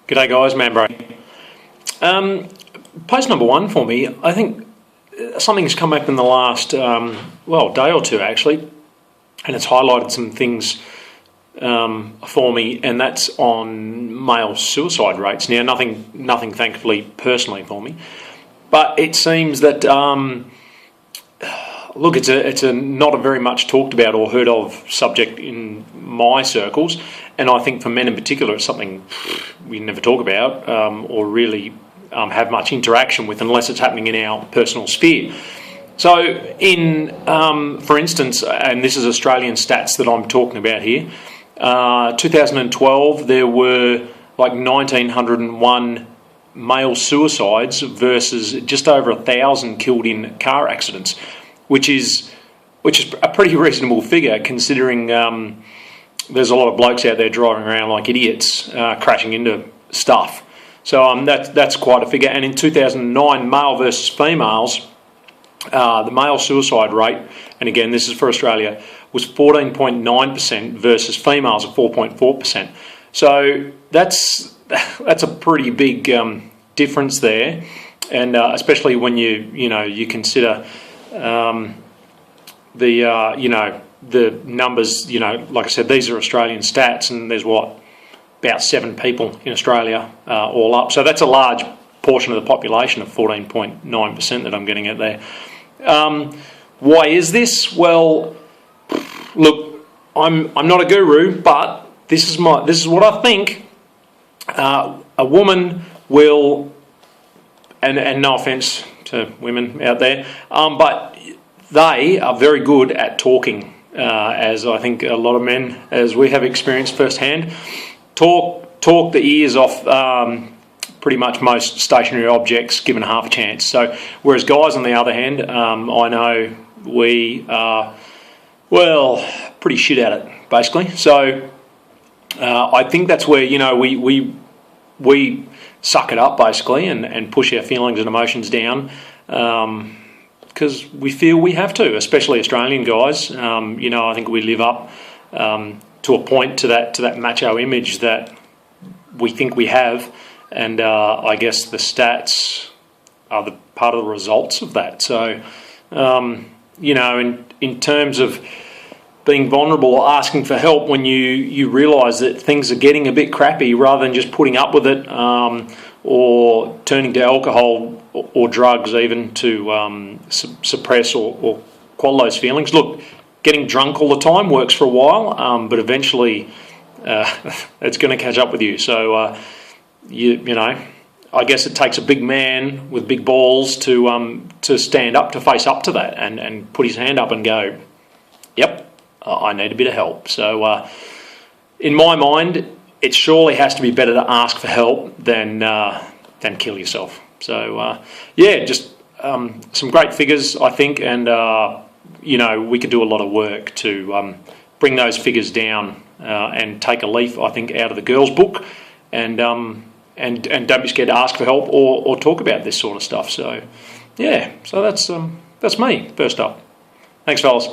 G'day guys, Manbrain. Post number one for me, I think something's come up in the last, day or two actually, and it's highlighted some things for me, and that's on male suicide rates. Now, nothing thankfully personally for me, but it seems that, look, it's a not a very much talked about or heard of subject in my circles, and I think for men in particular it's something we never talk about or really have much interaction with unless it's happening in our personal sphere. So in, for instance, and this is Australian stats that I'm talking about here, 2012 there were like 1,901 male suicides versus just over 1,000 killed in car accidents, which is a pretty reasonable figure considering there's a lot of blokes out there driving around like idiots, crashing into stuff. So that's quite a figure. And in 2009, male versus females, the male suicide rate, and again this is for Australia, was 14.9% versus females of 4.4%. So that's a pretty big difference there, and especially when you consider the numbers. Like I said, these are Australian stats, and there's about 7 people in Australia all up. So that's a large portion of the population of 14.9% that I'm getting at there. Why is this? Well, look, I'm not a guru, but this is what I think. A woman will, and no offence to women out there, but they are very good at talking, as I think a lot of men, as we have experienced firsthand, talk the ears off pretty much most stationary objects given half a chance. So whereas guys on the other hand, I know we are, pretty shit at it basically. So I think that's where we suck it up basically and push our feelings and emotions down because we feel we have to, especially Australian guys. I think we live up to a point to that macho image that we think we have, and I guess the stats are the part of the results of that. So in terms of being vulnerable or asking for help when you realise that things are getting a bit crappy, rather than just putting up with it or turning to alcohol or drugs even to suppress or quell those feelings. Look, getting drunk all the time works for a while, but eventually it's going to catch up with you. So I guess it takes a big man with big balls to stand up, to face up to that and put his hand up and go, yep, I need a bit of help. So in my mind, it surely has to be better to ask for help than kill yourself. So just some great figures, I think, and we could do a lot of work to bring those figures down and take a leaf, I think, out of the girls' book, and don't be scared to ask for help or talk about this sort of stuff. So so that's me first up. Thanks, fellas.